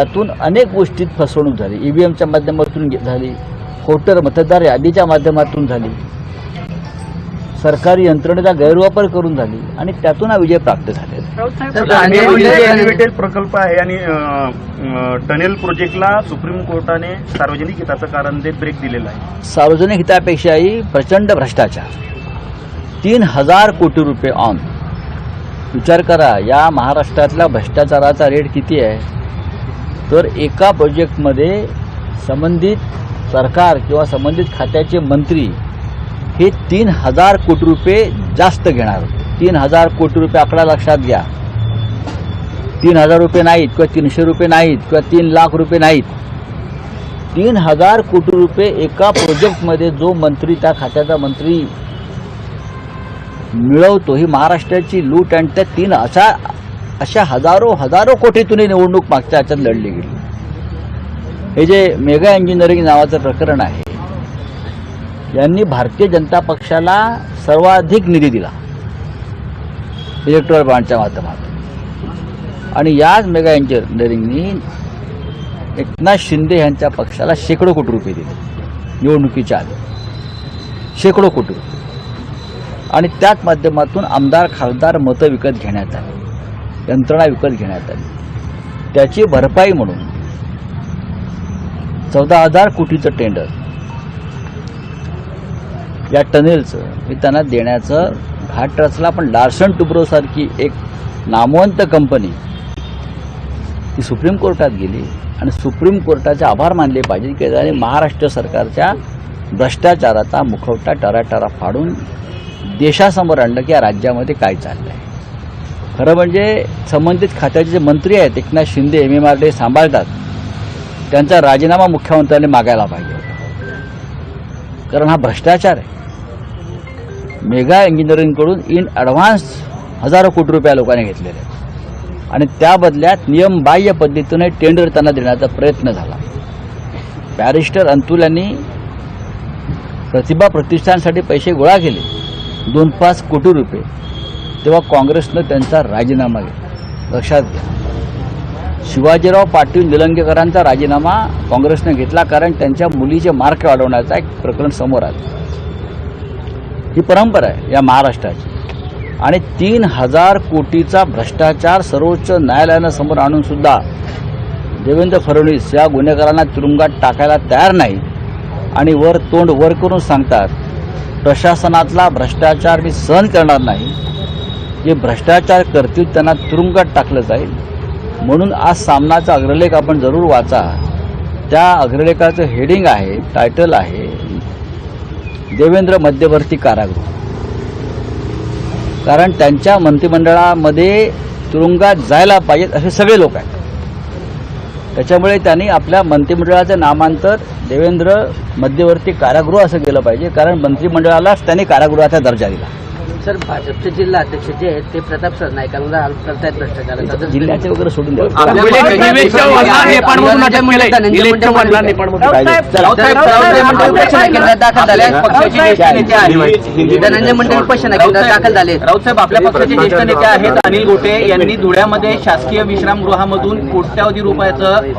त्यातून अनेक गोष्टीत फसवणूक झाली. ईव्हीएमच्या माध्यमातून झाली, वोटर मतदार यादीच्या माध्यमातून झाली, सरकारी यंत्रणेचा गैरवापर करून झाली आणि त्यातून हा विजय प्राप्त झाले. प्रकल्प आहे आणि टनेल प्रोजेक्टला सुप्रीम कोर्टाने सार्वजनिक हिताचं कारण देत ब्रेक दिलेला आहे. सार्वजनिक हितापेक्षाही प्रचंड भ्रष्टाचार, 3000 कोटी रुपये ऑन. विचार करा, या महाराष्ट्रातल्या भ्रष्टाचाराचा रेट किती आहे. तर एका प्रोजेक्टमध्ये संबंधित सरकार किंवा संबंधित खात्याचे मंत्री हे 3000 कोटी रुपये जास्त घेणार. 3000 कोटी रुपये आकडा लक्षात घ्या. 3000 रुपये नाहीत किंवा 300 रुपये नाहीत किंवा 3 लाख रुपये नाहीत. 3000 कोटी रुपये एका प्रोजेक्टमध्ये जो मंत्री, त्या खात्याचा मंत्री मिळवतो, ही महाराष्ट्राची लूट. आणि त्या अशा हजारो कोटीतून निवडणूक मागच्या ह्याच्यात लढली गेली. हे जे मेगा इंजिनिअरिंग नावाचं प्रकरण आहे, यांनी भारतीय जनता पक्षाला सर्वाधिक निधी दिला इलेक्ट्रॉल बॉन्डच्या माध्यमातून. आणि याच मेगा इंजिनिअरिंगनी एकनाथ शिंदे यांच्या पक्षाला शेकडो कोटी रुपये दिले निवडणुकीच्या आधी, शेकडो कोटी रुपये. आणि त्याच माध्यमातून आमदार खासदार मतं विकत घेण्यात आली, यंत्रणा विकत घेण्यात आली. त्याची भरपाई म्हणून 14,000 कोटीचं टेंडर या टनेलचं हे त्यांना देण्याचं घाट रचला. पण लार्सन टुब्रो सारखी एक नामवंत कंपनी ती सुप्रीम कोर्टात गेली आणि सुप्रीम कोर्टाचे आभार मानले पाहिजे की त्यांनी महाराष्ट्र सरकारच्या भ्रष्टाचाराचा मुखवटा टराटरा फाडून देशासमोर आणलं की या राज्यामध्ये काय चाललं आहे. खरं म्हणजे संबंधित खात्याचे जे मंत्री आहेत, एकनाथ शिंदे MMRDA सांभाळतात, त्यांचा राजीनामा मुख्यमंत्र्यांनी मागायला पाहिजे होता. कारण हा भ्रष्टाचार आहे. मेगा इंजिनिअरिंगकडून इन ॲडव्हान्स हजारो कोटी रुपये लोकांनी घेतलेले आहेत आणि त्या बदल्यात नियमबाह्य पद्धतीने टेंडर त्यांना देण्याचा प्रयत्न झाला. बॅरिस्टर अंतुल यांनी प्रतिभा प्रतिष्ठानसाठी पैसे गोळा केले 2-5 कोटी रुपये. तेव्हा काँग्रेसनं त्यांचा राजीनामा घेतला. लक्षात घ्या, शिवाजीराव पाटील निलंगेकरांचा राजीनामा काँग्रेसने घेतला कारण त्यांच्या मुलीचे मार्क वाढवण्याचा एक प्रकरण समोर आलं. ही परंपरा आहे या महाराष्ट्राची. आणि 3000 कोटीचा भ्रष्टाचार सर्वोच्च न्यायालयानं समोर आणून सुद्धा देवेंद्र फडणवीस या गुन्हेगारांना तुरुंगात टाकायला तयार नाही आणि वर तोंड वर करून सांगतात प्रशासनातला भ्रष्टाचार मी सहन करणार नाही, जे भ्रष्टाचार करतील त्यांना तुरुंगात टाकलं जाईल. म्हणून आज सामनाचा अग्रलेख आपण जरूर वाचा. त्या अग्रलेखाचं हेडिंग आहे, टायटल आहे, देवेंद्र मध्यवर्ती कारागृह. कारण त्यांच्या मंत्रिमंडळामध्ये तुरुंगात जायला पाहिजेत असे सगळे लोक आहेत. त्याच्यामुळे त्यांनी आपल्या मंत्रिमंडळाचं नामांतर देवेंद्र मध्यवर्ती कारागृह असं केलं पाहिजे. कारण मंत्रिमंडळालाच त्यांनी कारागृहाचा दर्जा दिला. सर, भाजपचे जिल्हा अध्यक्ष जे आहेत ते प्रताप सरनाईकांना करतायत भ्रष्टाचार. जिल्ह्याचे वगैरे सोडून द्या. धनंजय मुंडे उपोषण केंद्रात दाखल झाले. राऊत साहेब, आपल्या पक्षाचे ज्येष्ठ नेते आहेत अनिल गोटे यांनी धुळ्यामध्ये शासकीय विश्रामगृहामधून कोट्यावधी रुपयाचं